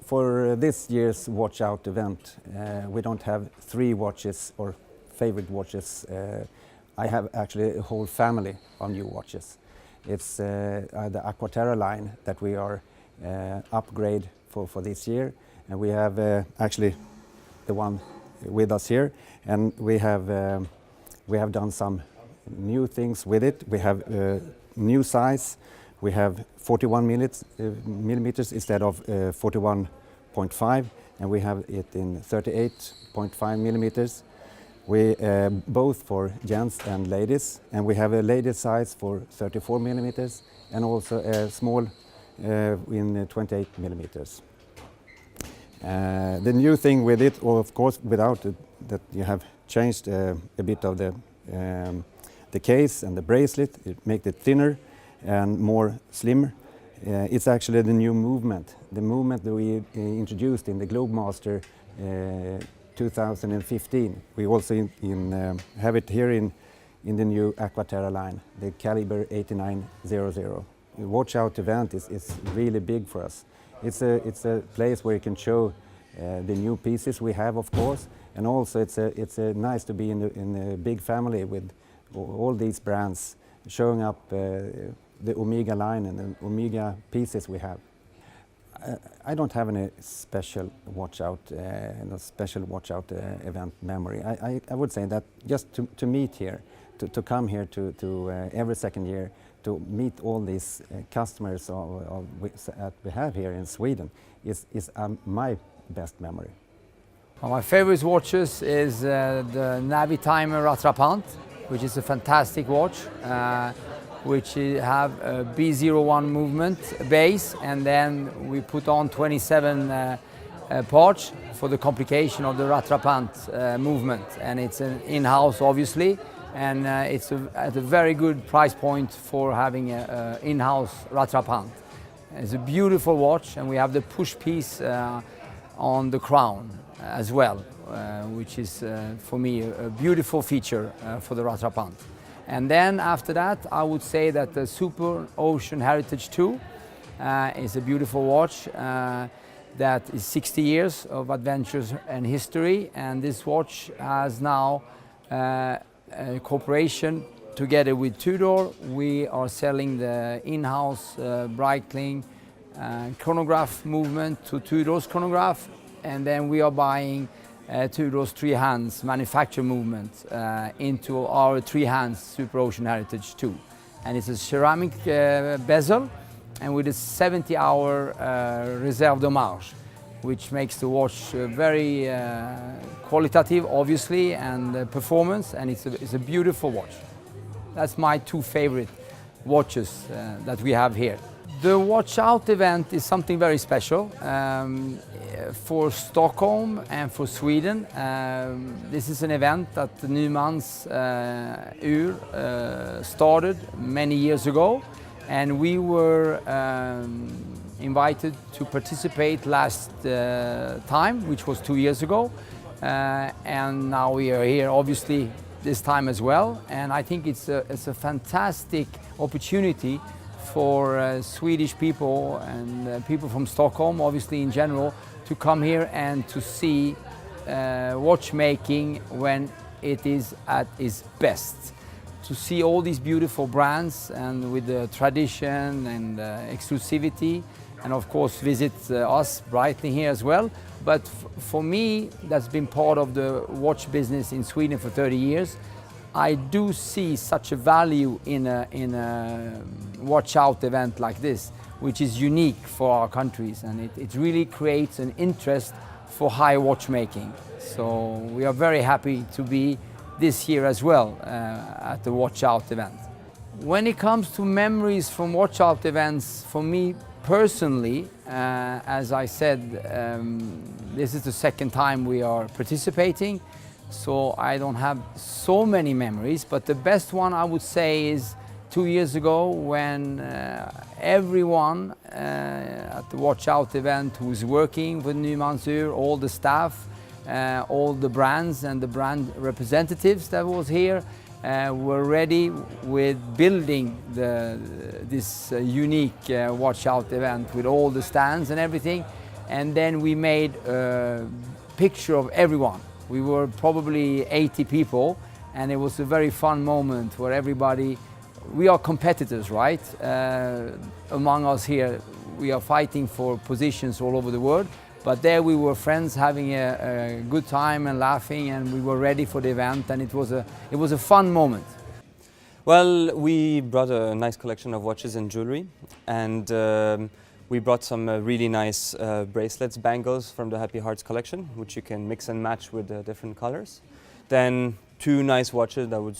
For this year's Watchout event, we don't have 3 watches or favorite watches. I have actually a whole family of new watches. It's the Aqua Terra line that we are upgrade for this year, and we have actually the one with us here, and we have done some new things with it. We have new size. We have 41 millimeters instead of 41.5, and we have it in 38.5 millimeters. We both for gents and ladies, and we have a ladies size for 34 millimeters, and also a small in 28 millimeters. The new thing with it, or of course without it, that you have changed a bit of the case and the bracelet. It makes it thinner and more slimmer. It's actually the new movement, the movement that we introduced in the Globemaster 2015. We also have it here in the new Aqua Terra line, the caliber 8900. The Watchout Event is really big for us. It's a place where you can show the new pieces we have, of course, and also it's nice to be in a big family with all these brands showing up the Omega line and the Omega pieces we have. I don't have any special Watchout event memory. I would say that just to meet here, to come here to every second year, to meet all these customers that we have here in Sweden is my best memory. Well, my favorite watches is the Navitimer Rattrapant, which is a fantastic watch, which have a B01 movement base, and then we put on 27 parts for the complication of the Rattrapant movement, and it's an in-house obviously, and it's at a very good price point for having an in-house Rattrapant. It's a beautiful watch, and we have the push piece on the crown as well, which is for me a beautiful feature for the Rattrapant. And then after that, I would say that the Super Ocean Heritage 2 is a beautiful watch that is 60 years of adventures and history, and this watch has now a cooperation together with Tudor. We are selling the in-house Breitling Chronograph movement to Tudor's Chronograph, and then we are buying Tudor's 3 hands manufacture movement into our 3 hands Super Ocean Heritage 2. And it's a ceramic bezel and with a 70-hour Réserve d'Hommage, which makes the watch very qualitative, obviously, and performance, and it's a beautiful watch. That's my 2 favorite watches that we have here. The Watchout event is something very special for Stockholm and for Sweden. This is an event that the Nymans started many years ago, and we were invited to participate last time, which was 2 years ago, and now we are here obviously this time as well, and I think it's a fantastic opportunity for Swedish people and people from Stockholm, obviously in general, to come here and to see watchmaking when it is at its best. To see all these beautiful brands and with the tradition and exclusivity, and of course visit us, Breitling, here as well. But for me, that's been part of the watch business in Sweden for 30 years. I do see such a value in a Watchout event like this, which is unique for our countries, and it really creates an interest for high watchmaking. So we are very happy to be this year as well at the Watchout event. When it comes to memories from Watchout events, for me personally, as I said, this is the 2nd time we are participating, so I don't have so many memories, but the best one I would say is 2 years ago when everyone at the Watchout event who is working with Nymans, all the staff, all the brands and the brand representatives that was here were ready with building this unique Watchout event with all the stands and everything. and then we made a picture of everyone. We were probably 80 people, and it was a very fun moment where everybody, we are competitors, right? Among us here, we are fighting for positions all over the world, but there we were friends having a good time and laughing, and we were ready for the event, and it was a fun moment. Well, we brought a nice collection of watches and jewelry, and we brought some really nice bracelets, bangles from the Happy Hearts collection, which you can mix and match with different colors. Then 2 nice watches that would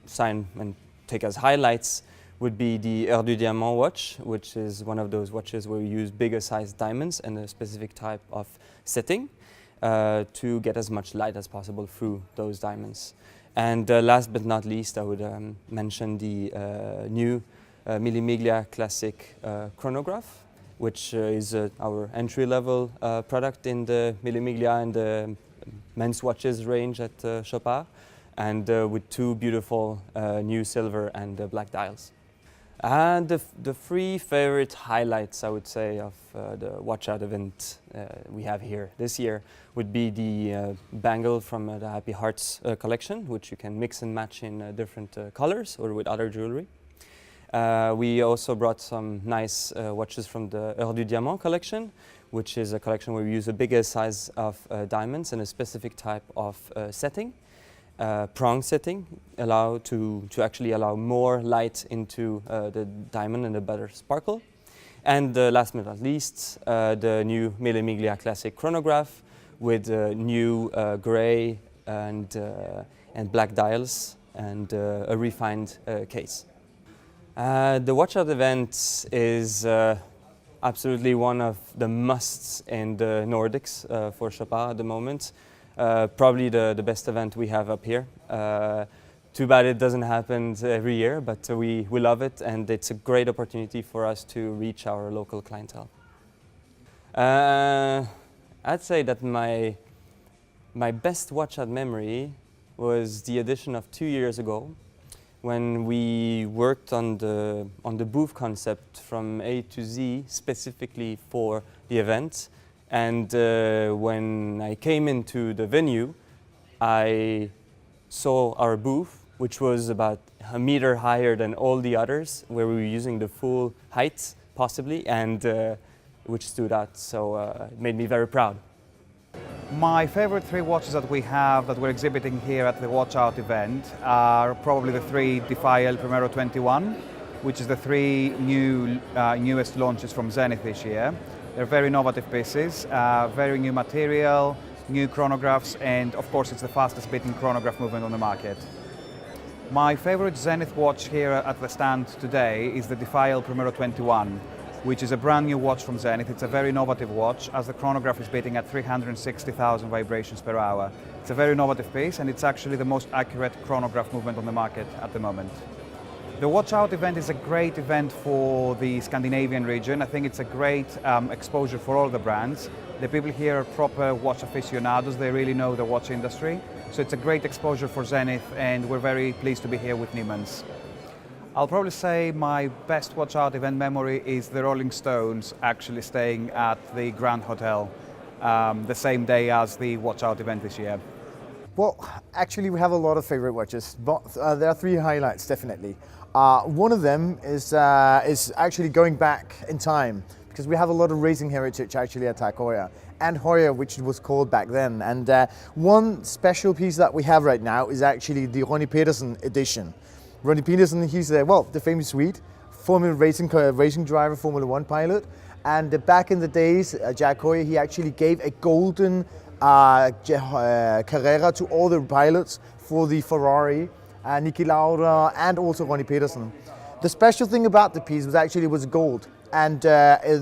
sign and take as highlights would be the Heuer du Diamant watch, which is one of those watches where we use bigger sized diamonds and a specific type of setting to get as much light as possible through those diamonds. And last but not least, I would mention the new Miglia classic chronograph, which is our entry-level product in the Miglia and the men's watches range at Chopard, and with 2 beautiful new silver and black dials. And the 3 favorite highlights, I would say, of the Watchout event we have here this year would be the bangle from the Happy Hearts collection, which you can mix and match in different colors or with other jewelry. We also brought some nice watches from the Heuer du Diamant collection, which is a collection where we use a bigger size of diamonds and a specific type of setting. Prong setting to actually allow more light into the diamond and a better sparkle. And last but not least, the new Mille classic chronograph with new gray and black dials and a refined case. The Watchout event is absolutely one of the musts in the Nordics for Chopard at the moment. Probably the best event we have up here. Too bad it doesn't happen every year, but we love it, and it's a great opportunity for us to reach our local clientele. I'd say that my best Watchout memory was the edition of 2 years ago, when we worked on the booth concept from A to Z specifically for the event. And when I came into the venue, I saw our booth, which was about a meter higher than all the others, where we were using the full height, possibly, and which stood out. So it made me very proud. My favorite 3 watches that we have that we're exhibiting here at the Watchout event are probably the 3 Defy El Primero 21, which is the 3 newest launches from Zenith this year. They're very innovative pieces, very new material, new chronographs, and of course it's the fastest beating chronograph movement on the market. My favorite Zenith watch here at the stand today is the Defy El Primero 21, which is a brand new watch from Zenith. It's a very innovative watch, as the chronograph is beating at 360,000 vibrations per hour. It's a very innovative piece, and it's actually the most accurate chronograph movement on the market at the moment. The Watchout event is a great event for the Scandinavian region. I think it's a great exposure for all the brands. The people here are proper watch aficionados. They really know the watch industry. So it's a great exposure for Zenith, and we're very pleased to be here with Niemann's. I'll probably say my best Watchout event memory is the Rolling Stones actually staying at the Grand Hotel the same day as the Watchout event this year. Well, actually we have a lot of favorite watches, but there are 3 highlights definitely. One of them is actually going back in time, because we have a lot of racing heritage actually at Aqua and Heuer, which it was called back then. And one special piece that we have right now is actually the Ronnie Peterson edition. Ronnie Peterson, he's the famous Swede, former racing driver, Formula 1 pilot. And back in the days, Jack Heuer, he actually gave a golden Carrera to all the pilots for the Ferrari, Niki Lauda and also Ronnie Peterson. The special thing about the piece was gold, and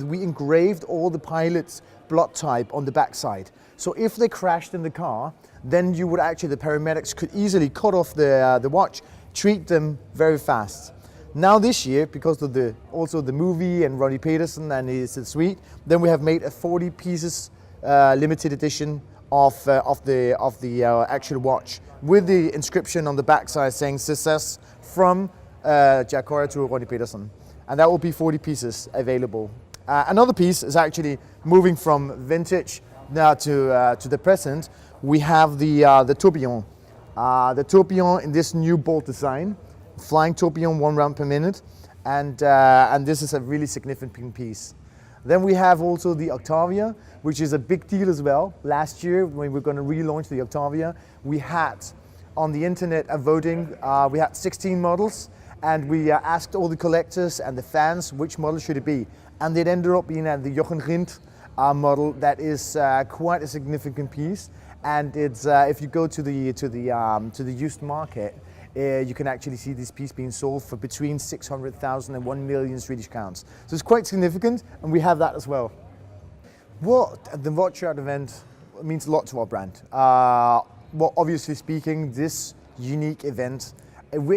we engraved all the pilots' blood type on the backside. So if they crashed in the car, then the paramedics could easily cut off the watch, treat them very fast. Now this year, because of also the movie and Ronnie Peterson and his suite, then we have made a 40 pieces limited edition of the actual watch, with the inscription on the backside saying "Success from Jack Heuer to Ronnie Peterson," and that will be 40 pieces available Another piece is actually moving from vintage now to the present. We have the tourbillon. The tourbillon in this new bolt design, flying tourbillon 1 round per minute, and this is a really significant piece. Then we have also the Octavia, which is a big deal as well. Last year, when we were going to relaunch the Octavia, we had on the internet a voting. We had 16 models, and we asked all the collectors and the fans which model should it be, and it ended up being the Jochen Rindt model. That is quite a significant piece, and it's if you go to the used market, you can actually see this piece being sold for between 600,000 and 1 million Swedish crowns. So it's quite significant, and we have that as well. Well, the Watchout event means a lot to our brand. Well, obviously speaking, this unique event,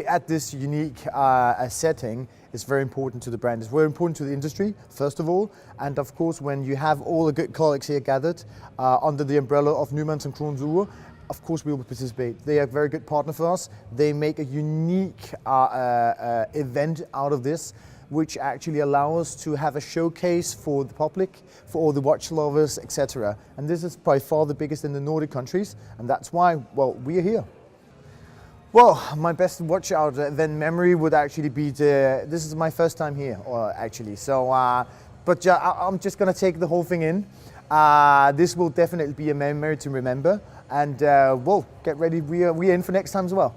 at this unique setting, is very important to the brand. It's very important to the industry, first of all, and of course, when you have all the good colleagues here gathered under the umbrella of Newmans and Kronzur, of course we will participate. They are a very good partner for us. They make a unique event out of this, which actually allow us to have a showcase for the public, for all the watch lovers, etc. And this is by far the biggest in the Nordic countries, and that's why, well, we are here. Well, my best Watchout event memory would actually be this is my first time here, actually. So, I'm just gonna take the whole thing in. This will definitely be a memory to remember, and well, get ready. We are in for next time as well.